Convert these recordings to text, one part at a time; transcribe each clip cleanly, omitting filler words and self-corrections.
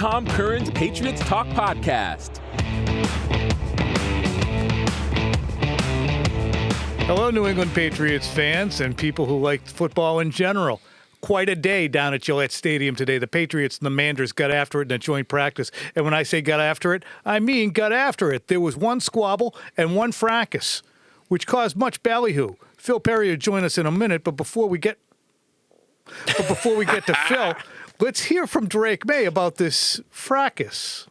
Tom Curran's Patriots Talk Podcast. Hello, New England Patriots fans and people who like football in general. Quite a day down at Gillette Stadium today. The Patriots and the Manders got after it in a joint practice. And when I say got after it, I mean got after it. There was one squabble and one fracas, which caused much ballyhoo. Phil Perry will join us in a minute, but before we get to Phil, let's hear from Drake May about this fracas.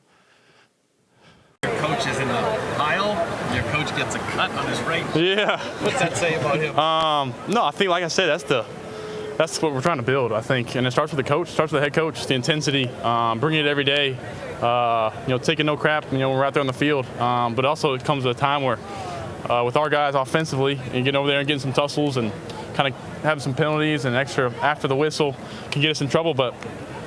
Your coach is in the pile. Your coach gets a cut on his right. Yeah. What's that say about him? No, I think, like I said, that's what we're trying to build, I think. And it starts with the coach, starts with the head coach, the intensity, bringing it every day, taking no crap, when we're out there on the field. But also it comes at a time where with our guys offensively and getting over there and getting some tussles and kind of having some penalties and extra after the whistle can get us in trouble. But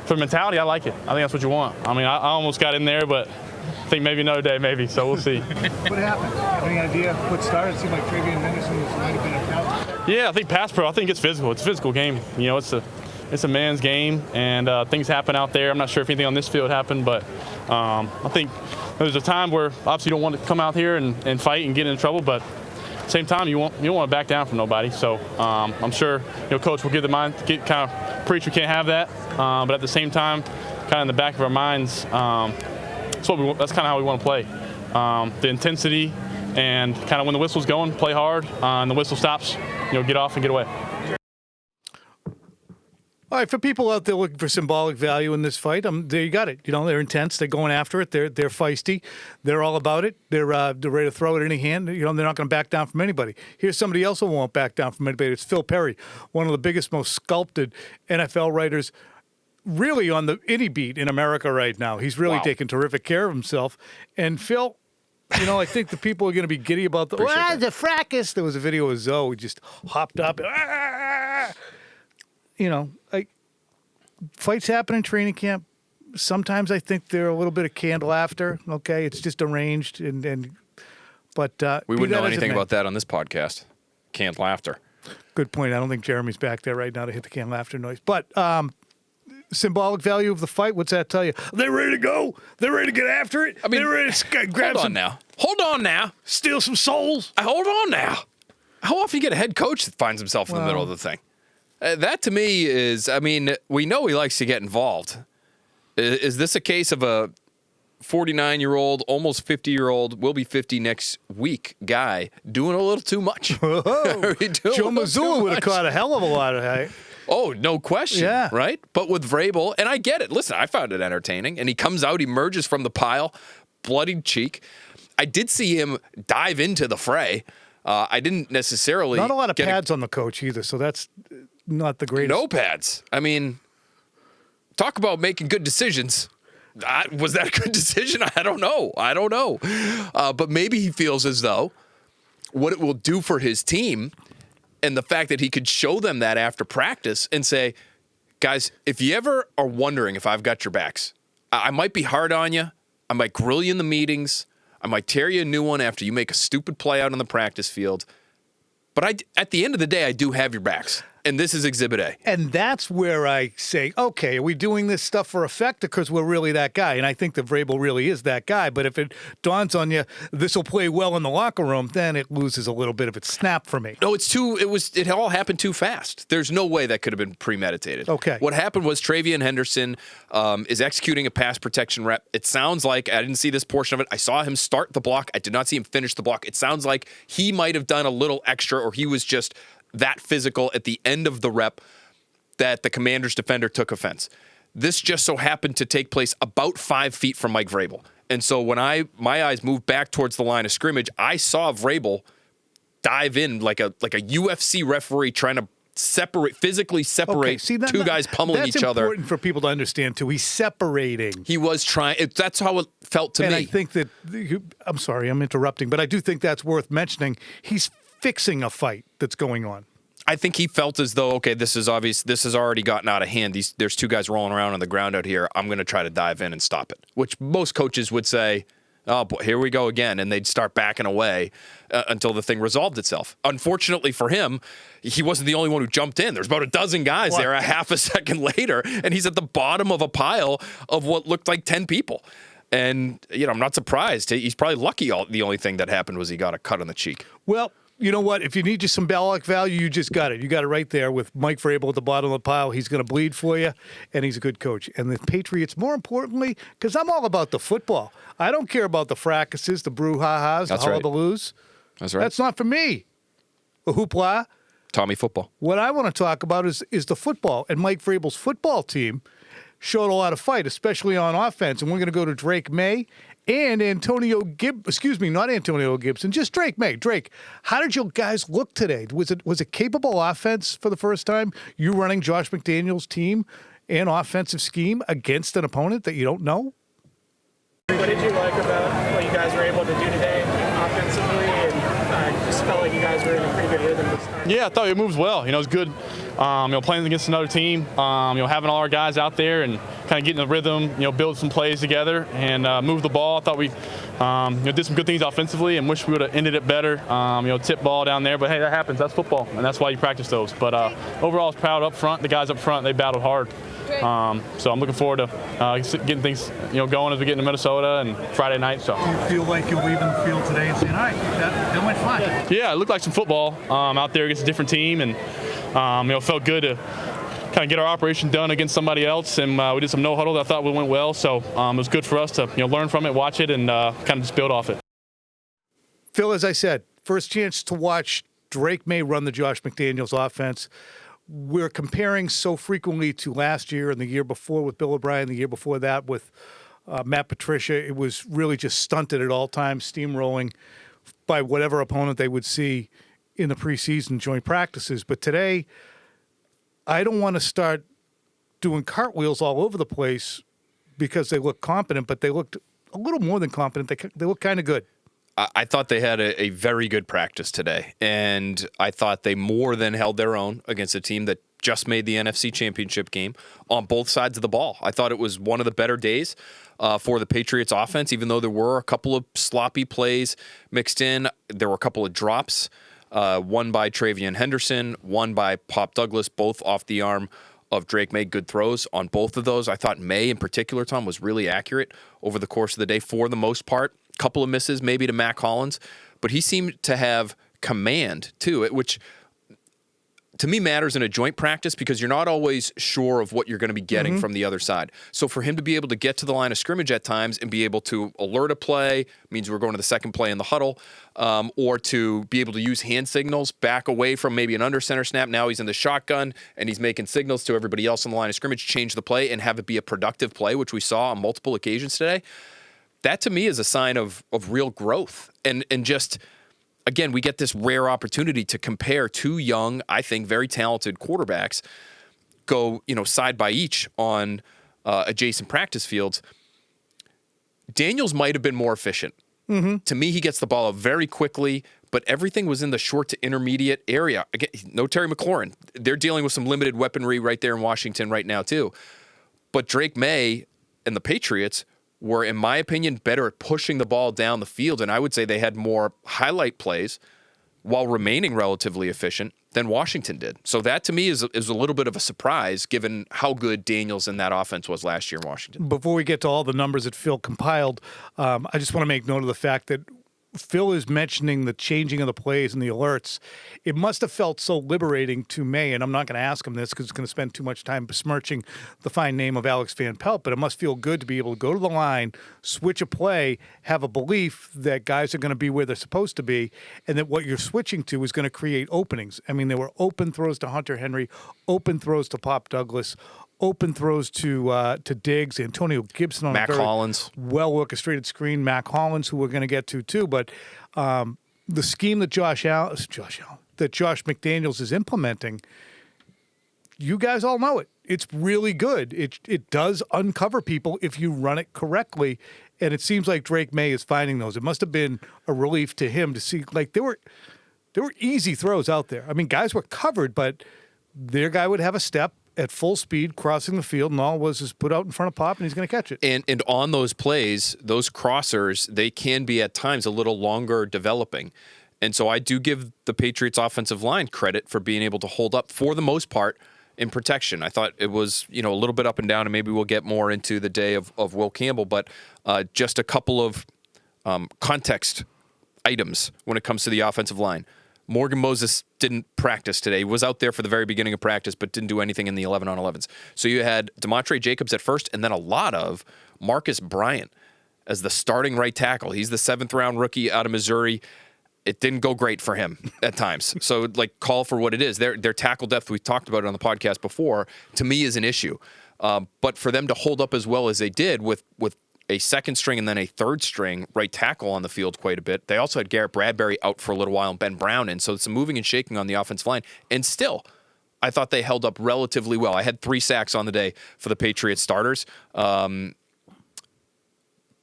for mentality, I like it. I think that's what you want. I mean, I almost got in there, but I think maybe another day, maybe. So we'll see. What happened? Have any idea what started? It seemed like Jayden Daniels might have been a foul. Yeah, I think pass pro. I think it's physical. It's a physical game. It's a man's game, and things happen out there. I'm not sure if anything on this field happened, but I think there's a time where obviously you don't want to come out here and fight and get in trouble, but at the same time you don't want to back down from nobody. So I'm sure coach will kind of preach we can't have that, but at the same time, kind of in the back of our minds. That's kind of how we want to play. The intensity and kind of when the whistle's going, play hard, and the whistle stops, get off and get away. All right, for people out there looking for symbolic value in this fight, there you got it. They're intense. They're going after it. They're feisty. They're all about it. They're ready to throw it in any hand. They're not going to back down from anybody. Here's somebody else who won't back down from anybody. It's Phil Perry, one of the biggest, most sculpted NFL writers really on the any beat in America right now. He's really taking terrific care of himself. And Phil, I think the people are going to be giddy about the fracas. There was a video of Zoe just hopped up. Fights happen in training camp. Sometimes I think they're a little bit of canned laughter. Okay, it's just arranged, but we wouldn't know anything about that on this podcast. Canned laughter. Good point. I don't think Jeremy's back there right now to hit the canned laughter noise. But symbolic value of the fight. What's that tell you? They're ready to go. They're ready to get after it. I mean, they're ready to grab hold on now. Steal some souls. Hold on now. How often you get a head coach that finds himself in the middle of the thing? That to me is, we know he likes to get involved. Is this a case of a 49-year-old, almost 50-year-old, will be 50 next week guy doing a little too much? Joe Mazzulla would have caught a hell of a lot of hate. Oh, no question, right? But with Vrabel, and I get it. Listen, I found it entertaining. And he comes out, emerges from the pile, bloodied cheek. I did see him dive into the fray. I didn't necessarily... Not a lot of pads on the coach either, so that's not the greatest. No pads. Talk about making good decisions. Was that a good decision? I don't know. But maybe he feels as though what it will do for his team and the fact that he could show them that after practice and say, guys, if you ever are wondering if I've got your backs, I might be hard on you. I might grill you in the meetings. I might tear you a new one after you make a stupid play out on the practice field. But at the end of the day, I do have your backs. And this is Exhibit A. And that's where I say, okay, are we doing this stuff for effect or because we're really that guy? And I think that Vrabel really is that guy. But if it dawns on you, this will play well in the locker room, then it loses a little bit of its snap for me. No, it all happened too fast. There's no way that could have been premeditated. Okay. What happened was Travion Henderson is executing a pass protection rep. It sounds like, I didn't see this portion of it. I saw him start the block. I did not see him finish the block. It sounds like he might have done a little extra or he was just that physical at the end of the rep that the Commanders defender took offense. This just so happened to take place about 5 feet from Mike Vrabel. And so when my eyes moved back towards the line of scrimmage, I saw Vrabel dive in like a UFC referee trying to physically separate two guys pummeling each other. That's important for people to understand, too. He's separating. He was trying. That's how it felt to me. And I think that, I'm sorry, I'm interrupting, but I do think that's worth mentioning. He's fixing a fight that's going on. I think he felt as though, okay, this is obvious. This has already gotten out of hand. There's two guys rolling around on the ground out here. I'm going to try to dive in and stop it, which most coaches would say, oh boy, here we go again, and they'd start backing away until the thing resolved itself. Unfortunately for him, he wasn't the only one who jumped in. There's about a dozen guys there a half a second later, and he's at the bottom of a pile of what looked like 10 people. And, I'm not surprised. He's probably lucky the only thing that happened was he got a cut on the cheek. Well, you know what? If you need just symbolic value, you just got it. You got it right there with Mike Vrabel at the bottom of the pile. He's going to bleed for you, and he's a good coach. And the Patriots, more importantly, because I'm all about the football. I don't care about the fracases, the brouhahas, the hullabaloos. That's right. That's not for me. The hoopla. Tommy football. What I want to talk about is the football. And Mike Vrabel's football team showed a lot of fight, especially on offense. And we're going to go to Drake Maye and not Antonio Gibson, just Drake Maye. Drake, how did your guys look today? Was it capable offense for the first time? You running Josh McDaniels' team and offensive scheme against an opponent that you don't know? What did you like about what you guys were able to do today offensively? And just felt like you guys were in a pretty good rhythm this time. Yeah, I thought it moves well. It was good. Playing against another team. Having all our guys out there and kind of getting the rhythm. Build some plays together and move the ball. I thought we, did some good things offensively and wish we would have ended it better. Tip ball down there, but hey, that happens. That's football, and that's why you practice those. But overall, I was proud up front. The guys up front, they battled hard. So I'm looking forward to getting things going as we get into Minnesota and Friday night. So. Do you feel like you're leaving the field today and saying, all right, that went fine? Yeah, it looked like some football out there against a different team, and felt good to kind of get our operation done against somebody else. And we did some no huddle that I thought went well. So it was good for us to learn from it, watch it, and kind of just build off it. Phil, as I said, first chance to watch Drake Maye run the Josh McDaniels offense. We're comparing so frequently to last year and the year before with Bill O'Brien, the year before that with Matt Patricia. It was really just stunted at all times, steamrolling by whatever opponent they would see in the preseason joint practices. But today, I don't want to start doing cartwheels all over the place because they look competent, but they looked a little more than competent. They look kind of good. I thought they had a very good practice today, and I thought they more than held their own against a team that just made the NFC Championship game on both sides of the ball. I thought it was one of the better days for the Patriots offense, even though there were a couple of sloppy plays mixed in. There were a couple of drops, one by Travion Henderson, one by Pop Douglas, both off the arm of Drake Maye. Good throws on both of those. I thought Maye in particular, Tom, was really accurate over the course of the day for the most part. Couple of misses maybe to Matt Collins, but he seemed to have command too, which to me matters in a joint practice because you're not always sure of what you're going to be getting from the other side. So for him to be able to get to the line of scrimmage at times and be able to alert a play, means we're going to the second play in the huddle, or to be able to use hand signals, back away from maybe an under center snap. Now he's in the shotgun and he's making signals to everybody else on the line of scrimmage, change the play and have it be a productive play, which we saw on multiple occasions today. That to me is a sign of real growth. And just, again, we get this rare opportunity to compare two young, I think, very talented quarterbacks go, side by each on adjacent practice fields. Daniels might have been more efficient. To me, he gets the ball up very quickly, but everything was in the short to intermediate area. Again, no Terry McLaurin. They're dealing with some limited weaponry right there in Washington right now, too. But Drake Maye and the Patriots were, in my opinion, better at pushing the ball down the field, and I would say they had more highlight plays while remaining relatively efficient than Washington did. So that, to me, is a little bit of a surprise, given how good Daniels in that offense was last year in Washington. Before we get to all the numbers that Phil compiled, I just want to make note of the fact that Phil is mentioning the changing of the plays and the alerts. It must have felt so liberating to Maye, and I'm not going to ask him this because it's going to spend too much time besmirching the fine name of Alex Van Pelt, but it must feel good to be able to go to the line, switch a play, have a belief that guys are going to be where they're supposed to be, and that what you're switching to is going to create openings. I mean, there were open throws to Hunter Henry, open throws to Pop Douglas, open throws to Diggs, Antonio Gibson on Mac a very Hollins. well-orchestrated screen, Mac Hollins, who we're going to get to too. But the scheme that Josh McDaniels is implementing, you guys all know it. It's really good. It does uncover people if you run it correctly, and it seems like Drake Maye is finding those. It must have been a relief to him to see, like, there were easy throws out there. I mean, guys were covered, but their guy would have a step, at full speed, crossing the field, and all it was is put out in front of Pop, and he's going to catch it. And on those plays, those crossers, they can be at times a little longer developing. And so I do give the Patriots offensive line credit for being able to hold up for the most part in protection. I thought it was, a little bit up and down, and maybe we'll get more into the day of Will Campbell, but just a couple of context items when it comes to the offensive line. Morgan Moses didn't practice today. He was out there for the very beginning of practice, but didn't do anything in the 11-on-11s. So you had Demontre Jacobs at first, and then a lot of Marcus Bryant as the starting right tackle. He's the 7th-round rookie out of Missouri. It didn't go great for him at times. So, call for what it is. Their tackle depth, we talked about it on the podcast before, to me is an issue. But for them to hold up as well as they did with a second string and then a third string right tackle on the field quite a bit. They also had Garrett Bradbury out for a little while and Ben Brown in. So it's some moving and shaking on the offensive line. And still, I thought they held up relatively well. I had 3 sacks on the day for the Patriots starters.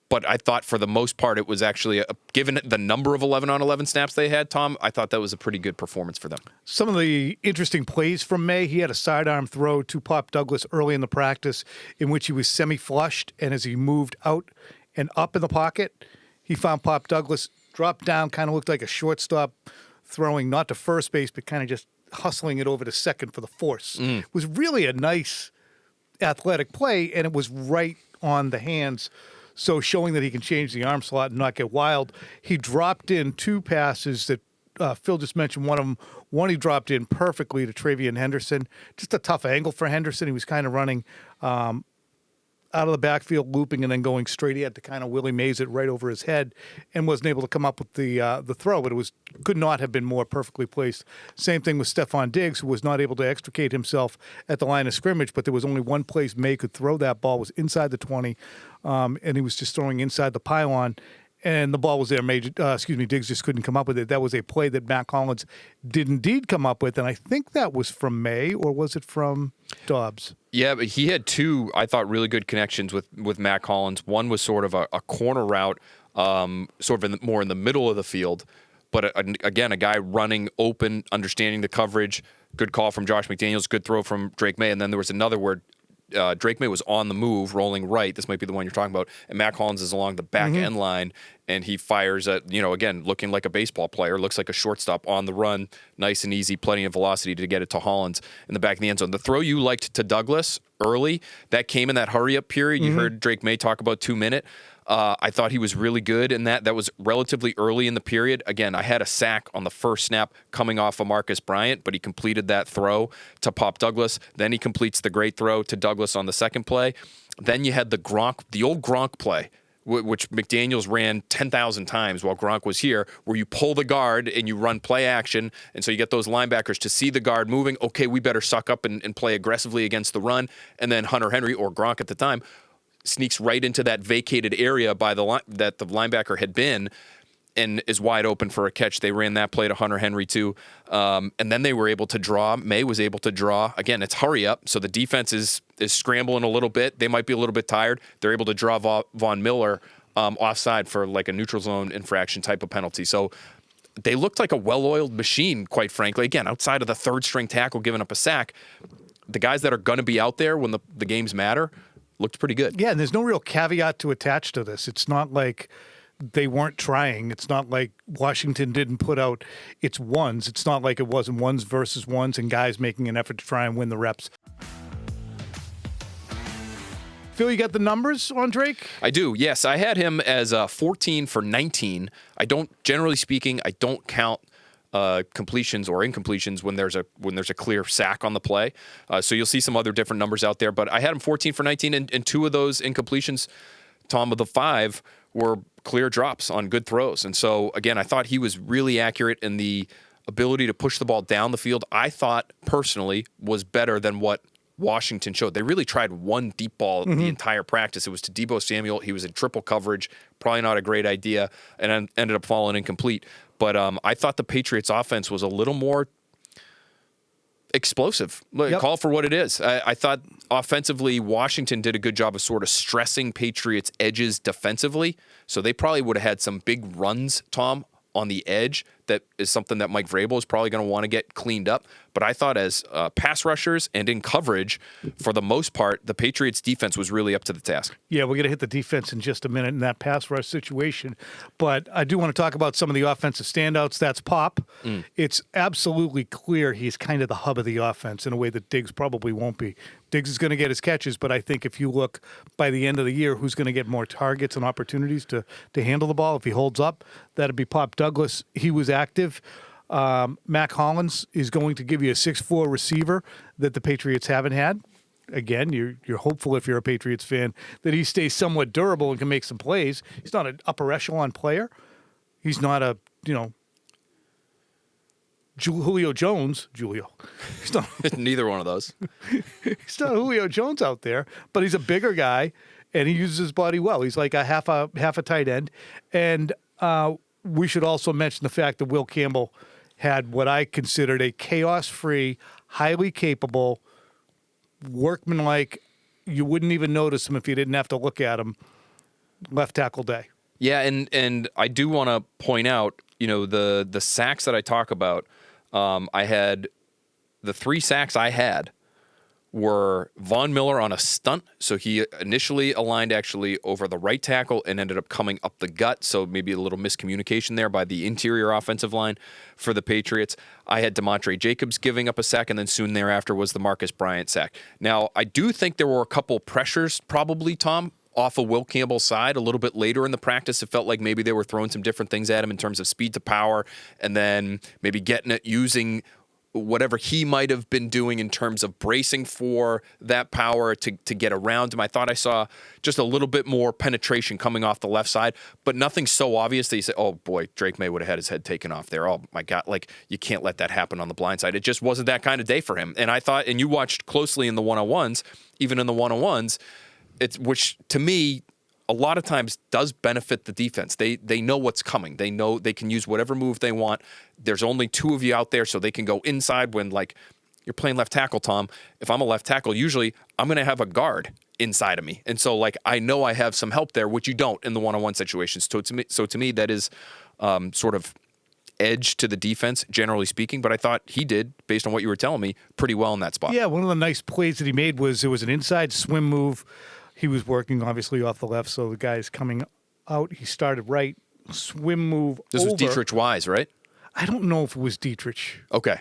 But I thought for the most part it was actually, given the number of 11-on-11 snaps they had, Tom, I thought that was a pretty good performance for them. Some of the interesting plays from Maye, he had a sidearm throw to Pop Douglas early in the practice in which he was semi-flushed, and as he moved out and up in the pocket, he found Pop Douglas dropped down, kind of looked like a shortstop throwing not to first base, but kind of just hustling it over to second for the force. It was really a nice athletic play, and it was right on the hands. So showing that he can change the arm slot and not get wild. He dropped in 2 passes that Phil just mentioned one of them. One he dropped in perfectly to Travion Henderson. Just a tough angle for Henderson. He was kind of running out of the backfield, looping and then going straight. He had to kind of Willie Mays it right over his head and wasn't able to come up with the throw, but it could not have been more perfectly placed. Same thing with Stephon Diggs, who was not able to extricate himself at the line of scrimmage, but there was only one place Maye could throw that ball, was inside the 20, and he was just throwing inside the pylon. And the ball was there. Diggs just couldn't come up with it. That was a play that Matt Collins did indeed come up with, and I think that was from Maye, or was it from Dobbs? Yeah, but he had 2, I thought, really good connections with Matt Collins. One was sort of a corner route, sort of more in the middle of the field, but again, a guy running open, understanding the coverage. Good call from Josh McDaniels, good throw from Drake Maye, and then there was another where Drake Maye was on the move, rolling right. This might be the one you're talking about. And Matt Collins is along the back end line, and he fires at, again, looking like a baseball player, looks like a shortstop on the run. Nice and easy, plenty of velocity to get it to Hollins in the back of the end zone. The throw you liked to Douglas early, that came in that hurry-up period. You heard Drake Maye talk about 2-minute. I thought he was really good in that. That was relatively early in the period. Again, I had a sack on the first snap coming off of Marcus Bryant, but he completed that throw to Pop Douglas. Then he completes the great throw to Douglas on the second play. Then you had the old Gronk play, which McDaniels ran 10,000 times while Gronk was here, where you pull the guard and you run play action. And so you get those linebackers to see the guard moving. Okay, we better suck up and play aggressively against the run. And then Hunter Henry, or Gronk at the time, sneaks right into that vacated area by that the linebacker had been and is wide open for a catch. They ran that play to Hunter Henry too. And then they were able to draw. Maye was able to draw. Again, it's hurry up, so the defense is scrambling a little bit. They might be a little bit tired. They're able to draw Von Miller offside for like a neutral zone infraction type of penalty. So they looked like a well-oiled machine, quite frankly. Again, outside of the third-string tackle giving up a sack, the guys that are going to be out there when the games matter looked pretty good. Yeah, and there's no real caveat to attach to this. It's not like they weren't trying. It's not like Washington didn't put out its ones. It's not like it wasn't ones versus ones and guys making an effort to try and win the reps. Phil, you got the numbers on Drake? I do, yes. I had him as 14 for 19. Generally speaking, I don't count completions or incompletions when there's a clear sack on the play. So you'll see some other different numbers out there. But I had him 14 for 19, and 2 of those incompletions, Tom, of the 5, were clear drops on good throws. And so, again, I thought he was really accurate in the ability to push the ball down the field. I thought, personally, was better than what Washington showed. They really tried one deep ball the entire practice. It was to Deebo Samuel. He was in triple coverage. Probably not a great idea, and ended up falling incomplete. But I thought the Patriots offense was a little more explosive. Call for what it is. I thought offensively, Washington did a good job of sort of stressing Patriots' edges defensively. So they probably would have had some big runs, Tom, on the edge that is something that Mike Vrabel is probably going to want to get cleaned up. But I thought as pass rushers and in coverage, for the most part, the Patriots defense was really up to the task. Yeah, we're going to hit the defense in just a minute in that pass rush situation. But I do want to talk about some of the offensive standouts. That's Pop. It's absolutely clear he's kind of the hub of the offense in a way that Diggs probably won't be. Diggs is going to get his catches, but I think if you look by the end of the year, who's going to get more targets and opportunities to handle the ball if he holds up, that'd be Pop Douglas. He was active. Mac Hollins is going to give you a 6'4" receiver that the Patriots haven't had. Again, you're hopeful if you're a Patriots fan that he stays somewhat durable and can make some plays. He's not an upper echelon player. He's not a, Julio Jones. He's not Neither one of those. He's not Julio Jones out there, but he's a bigger guy and he uses his body well. He's like a half a tight end. And we should also mention the fact that Will Campbell had what I considered a chaos-free, highly capable, workmanlike, you wouldn't even notice him if you didn't have to look at him, left tackle day. Yeah, and I do want to point out, the sacks that I talk about, I had the 3 sacks I had were Von Miller on a stunt. So he initially aligned actually over the right tackle and ended up coming up the gut. So maybe a little miscommunication there by the interior offensive line for the Patriots. I had DeMontre Jacobs giving up a sack, and then soon thereafter was the Marcus Bryant sack. Now, I do think there were a couple pressures probably, Tom, off of Will Campbell's side a little bit later in the practice. It felt like maybe they were throwing some different things at him in terms of speed to power and then maybe getting it using whatever he might have been doing in terms of bracing for that power to get around him. I thought I saw just a little bit more penetration coming off the left side, but nothing so obvious that you say, oh boy, Drake May would have had his head taken off there. Oh my God, like you can't let that happen on the blind side. It just wasn't that kind of day for him. And I thought, and you watched closely in the one-on-ones, even in the one-on-ones, which to me, a lot of times does benefit the defense. They know what's coming. They know they can use whatever move they want. There's only 2 of you out there, so they can go inside when, like, you're playing left tackle, Tom. If I'm a left tackle, usually I'm going to have a guard inside of me. And so, like, I know I have some help there, which you don't in the one-on-one situations. So to me, that is sort of edge to the defense, generally speaking. But I thought he did, based on what you were telling me, pretty well in that spot. Yeah, one of the nice plays that he made was it was an inside swim move. He was working, obviously, off the left, so the guy's coming out. He started right, swim move This over. was Dietrich Wise, right? I don't know if it was Dietrich. Okay.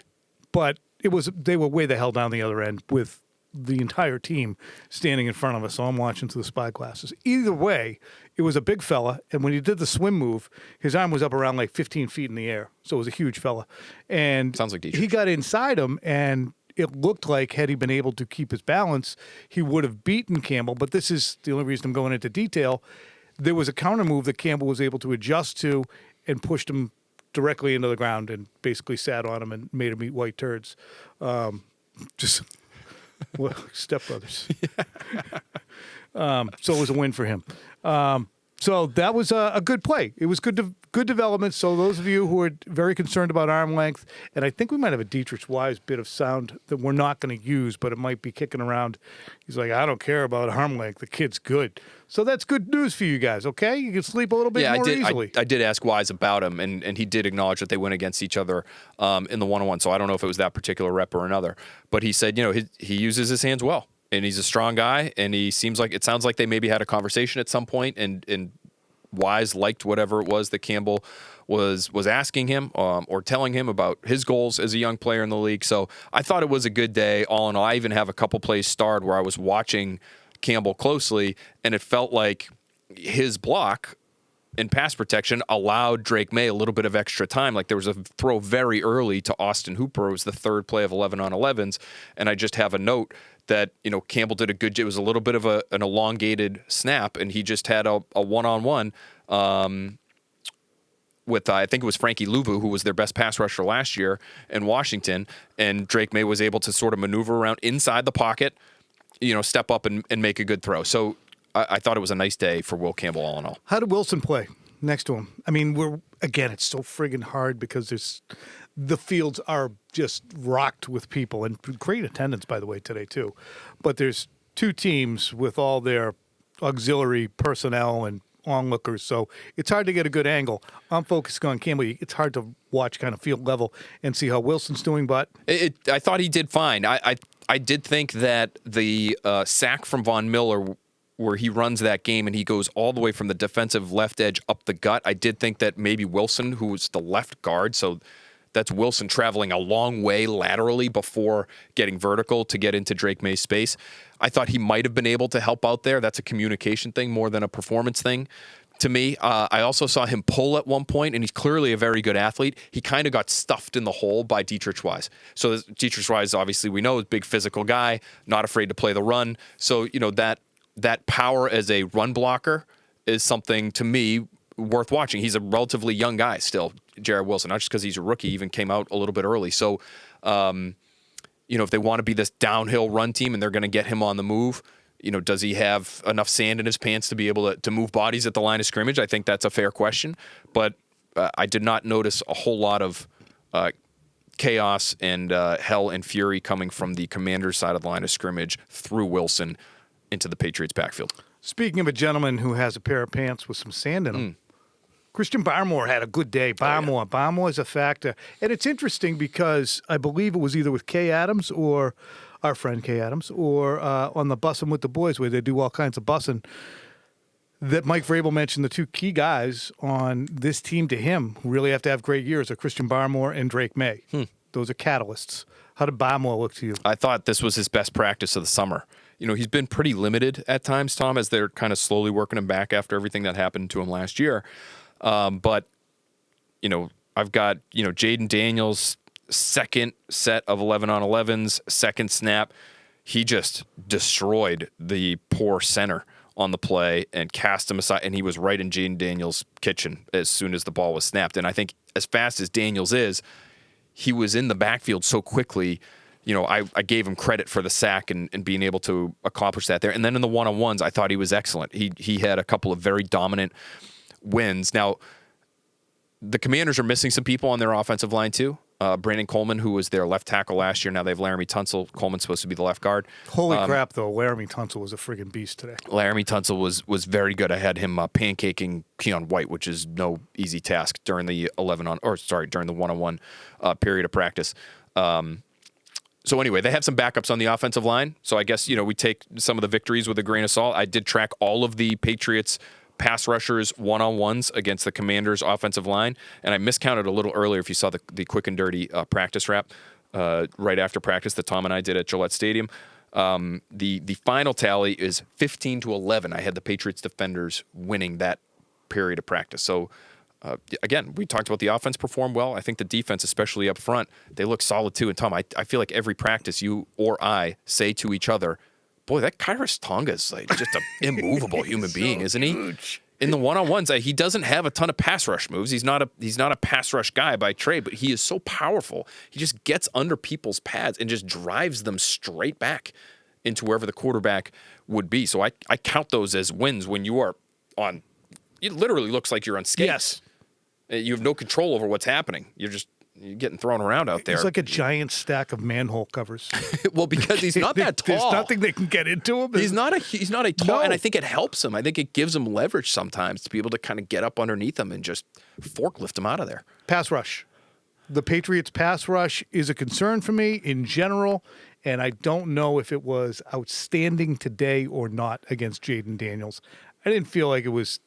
But they were way the hell down the other end with the entire team standing in front of us, so I'm watching through the spy glasses. Either way, it was a big fella, and when he did the swim move, his arm was up around like 15 feet in the air, so it was a huge fella. And sounds like Dietrich. He got inside him, and it looked like had he been able to keep his balance, he would have beaten Campbell. But this is the only reason I'm going into detail. There was a counter move that Campbell was able to adjust to and pushed him directly into the ground and basically sat on him and made him eat white turds. Stepbrothers. So it was a win for him. So that was a good play. It was good development. So those of you who are very concerned about arm length, and I think we might have a Dietrich Wise bit of sound that we're not going to use, but it might be kicking around. He's like, I don't care about arm length. The kid's good. So that's good news for you guys, okay? You can sleep a little bit more easily. I did ask Wise about him, and he did acknowledge that they went against each other in the one-on-one. So I don't know if it was that particular rep or another. But he said, he uses his hands well. And he's a strong guy, and it sounds like they maybe had a conversation at some point, and Wise liked whatever it was that Campbell was asking him or telling him about his goals as a young player in the league. So I thought it was a good day, all in all. I even have a couple plays starred where I was watching Campbell closely, and it felt like his block in pass protection allowed Drake May a little bit of extra time. Like there was a throw very early to Austin Hooper. It was the 3rd play of 11 on 11s, and I just have a note that Campbell did a good job. It was a little bit of an elongated snap, and he just had a one-on-one with I think it was Frankie Louvu, who was their best pass rusher last year in Washington, and Drake May was able to sort of maneuver around inside the pocket, step up and make a good throw. So I thought it was a nice day for Will Campbell all in all. How did Wilson play next to him? I mean, it's so friggin' hard because the fields are just rocked with people, and great attendance, by the way, today too. But there's 2 teams with all their auxiliary personnel and onlookers, so it's hard to get a good angle. I'm focusing on Campbell. It's hard to watch kind of field level and see how Wilson's doing, but I thought he did fine. I did think that the sack from Von Miller, where he runs that game and he goes all the way from the defensive left edge up the gut, I did think that maybe Wilson, who was the left guard, so that's Wilson traveling a long way laterally before getting vertical to get into Drake May's space. I thought he might have been able to help out there. That's a communication thing more than a performance thing to me. I also saw him pull at one point, and he's clearly a very good athlete. He kind of got stuffed in the hole by Dietrich Wise. So Dietrich Wise, obviously, we know is a big physical guy, not afraid to play the run. So, that power as a run blocker is something, to me, worth watching. He's a relatively young guy still, Jared Wilson, not just because he's a rookie, even came out a little bit early. So, if they want to be this downhill run team and they're going to get him on the move, does he have enough sand in his pants to be able to move bodies at the line of scrimmage? I think that's a fair question. But I did not notice a whole lot of chaos and hell and fury coming from the Commanders' side of the line of scrimmage through Wilson into the Patriots' backfield. Speaking of a gentleman who has a pair of pants with some sand in them, Christian Barmore had a good day. Barmore is a factor. And it's interesting because I believe it was either with Kay Adams or our friend Kay Adams or on the Bussin' with the Boys where they do all kinds of bussing that Mike Vrabel mentioned the two key guys on this team to him who really have to have great years are Christian Barmore and Drake May. Those are catalysts. How did Barmore look to you? I thought this was his best practice of the summer. He's been pretty limited at times, Tom, as they're kind of slowly working him back after everything that happened to him last year. But I've got, Jayden Daniels' second set of 11-on-11s, second snap. He just destroyed the poor center on the play and cast him aside, and he was right in Jayden Daniels' kitchen as soon as the ball was snapped. And I think as fast as Daniels is, he was in the backfield so quickly. I gave him credit for the sack and being able to accomplish that there. And then in the one-on-ones, I thought he was excellent. He had a couple of very dominant wins. Now, the Commanders are missing some people on their offensive line too. Brandon Coleman, who was their left tackle last year, now they have Laramie Tunsil. Coleman's supposed to be the left guard. Holy crap, though! Laramie Tunsil was a friggin' beast today. Laramie Tunsil was very good. I had him pancaking Keon White, which is no easy task during the during the one-on-one period of practice. So anyway, they have some backups on the offensive line. So I guess we take some of the victories with a grain of salt. I did track all of the Patriots pass rushers one-on-ones against the Commanders' offensive line, and I miscounted a little earlier if you saw the quick and dirty practice wrap right after practice that Tom and I did at Gillette Stadium. The final tally is 15-11. I had the Patriots defenders winning that period of practice. So again, we talked about the offense performed well. I think the defense, especially up front, they look solid too. And Tom, I feel like every practice you or I say to each other, boy, that Kairos Tonga is like just an immovable human being, isn't he? Huge. In the one-on-ones, he doesn't have a ton of pass rush moves. He's not a pass rush guy by trade, but he is so powerful. He just gets under people's pads and just drives them straight back into wherever the quarterback would be. So I count those as wins when you are on. It literally looks like you're on skates. Yes. You have no control over what's happening. You're getting thrown around out there. It's like a giant stack of manhole covers. Well, because he's not that tall. There's nothing they can get into him. He's not a tall, No. and I think it helps him. I think it gives him leverage sometimes to be able to kind of get up underneath him and just forklift him out of there. Pass rush. The Patriots' pass rush is a concern for me in general, and I don't know if it was outstanding today or not against Jayden Daniels. I didn't feel like it was.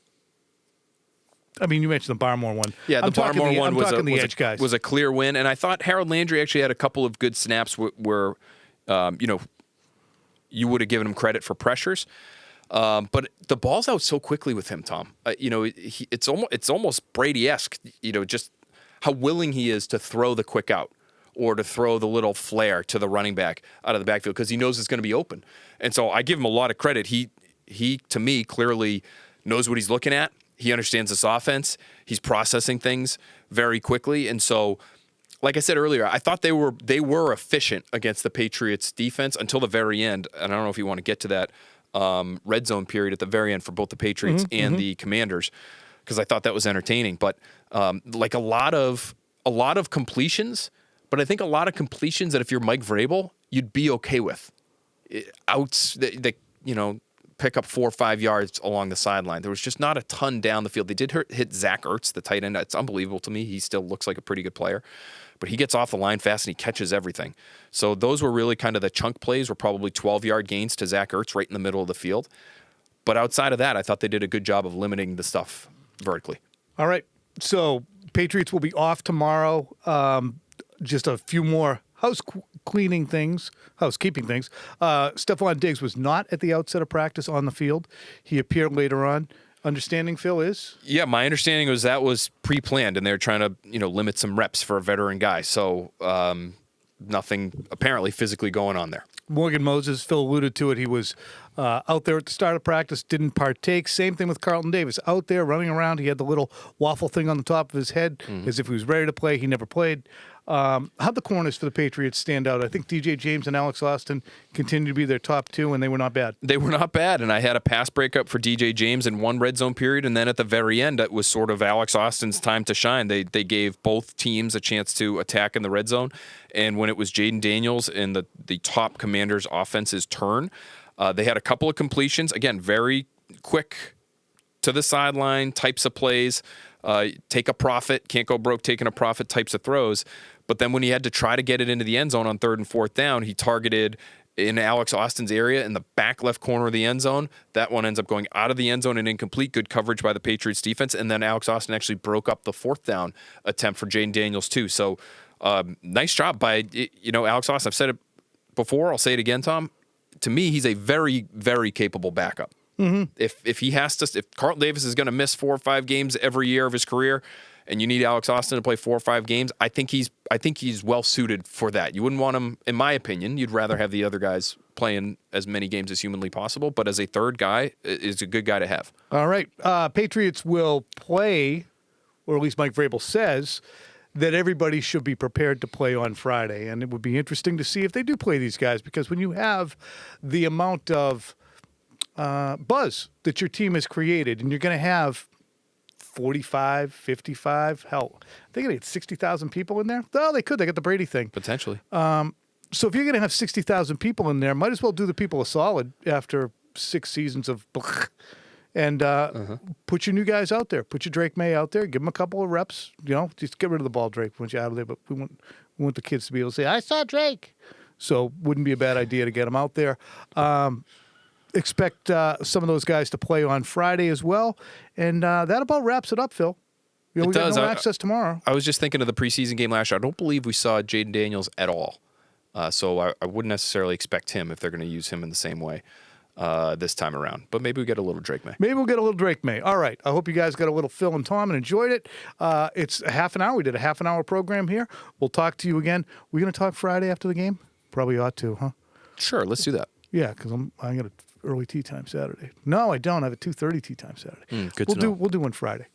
I mean, you mentioned the Barmore one. Yeah, the Barmore one was a clear win, and I thought Harold Landry actually had a couple of good snaps where you would have given him credit for pressures. But the ball's out so quickly with him, Tom. It's almost Brady-esque, just how willing he is to throw the quick out or to throw the little flare to the running back out of the backfield because he knows it's going to be open. And so I give him a lot of credit. He to me, clearly knows what he's looking at. He understands this offense. He's processing things very quickly. And so, like I said earlier, I thought they were efficient against the Patriots defense until the very end. And I don't know if you want to get to that red zone period at the very end for both the Patriots and the Commanders, because I thought that was entertaining. But like a lot of completions, but I think a lot of completions that if you're Mike Vrabel, you'd be okay with. pick up 4 or 5 yards along the sideline. There was just not a ton down the field. They did hit Zach Ertz, the tight end. It's unbelievable to me. He still looks like a pretty good player. But he gets off the line fast and he catches everything. So those were really kind of the chunk plays, were probably 12-yard gains to Zach Ertz right in the middle of the field. But outside of that, I thought they did a good job of limiting the stuff vertically. All right. So Patriots will be off tomorrow. Just a few more housekeeping things. Stephon Diggs was not at the outset of practice on the field. He appeared later on. Understanding, Phil, is? Yeah, my understanding was that was pre-planned, and they're trying to, limit some reps for a veteran guy. So nothing apparently physically going on there. Morgan Moses, Phil alluded to it. He was out there at the start of practice, didn't partake. Same thing with Carlton Davis. Out there running around. He had the little waffle thing on the top of his head as if he was ready to play. He never played. How'd the corners for the Patriots stand out? I think DJ James and Alex Austin continue to be their top two, and they were not bad. They were not bad, and I had a pass breakup for DJ James in one red zone period, and then at the very end, it was sort of Alex Austin's time to shine. They gave both teams a chance to attack in the red zone, and when it was Jayden Daniels and the top Commanders' offense's turn, they had a couple of completions. Again, very quick to the sideline types of plays. Take a profit, can't go broke taking a profit types of throws. But then when he had to try to get it into the end zone on 3rd and 4th down, he targeted in Alex Austin's area in the back left corner of the end zone. That one ends up going out of the end zone and incomplete. Good coverage by the Patriots defense. And then Alex Austin actually broke up the 4th down attempt for Jayden Daniels too. So nice job by, Alex Austin. I've said it before. I'll say it again, Tom. To me, he's a very, very capable backup. Mm-hmm. If Carlton Davis is going to miss 4 or 5 games every year of his career, and you need Alex Austin to play 4 or 5 games, I think he's well suited for that. You wouldn't want him, in my opinion. You'd rather have the other guys playing as many games as humanly possible. But as a third guy, is a good guy to have. All right, Patriots will play, or at least Mike Vrabel says that everybody should be prepared to play on Friday, and it would be interesting to see if they do play these guys, because when you have the amount of buzz that your team has created, and you're going to have 45, 55, hell, they're going to get 60,000 people in there. Oh, they could. They got the Brady thing. Potentially. So if you're going to have 60,000 people in there, might as well do the people a solid after 6 seasons of and put your new guys out there. Put your Drake Maye out there. Give them a couple of reps. Just get rid of the ball, Drake, once you're out of there. But we want the kids to be able to say, I saw Drake. So wouldn't be a bad idea to get them out there. Expect some of those guys to play on Friday as well. And that about wraps it up, Phil. We got no access tomorrow. I was just thinking of the preseason game last year. I don't believe we saw Jayden Daniels at all. So I wouldn't necessarily expect him if they're going to use him in the same way this time around. But maybe we get a little Drake Maye. Maybe we'll get a little Drake Maye. All right. I hope you guys got a little Phil and Tom and enjoyed it. It's a half an hour. We did a half an hour program here. We'll talk to you again. We're going to talk Friday after the game? Probably ought to, huh? Sure. Let's do that. Yeah, because I got an early tea time Saturday. No, I don't. I have a 2:30 tea time Saturday. Good to know. We'll do one Friday.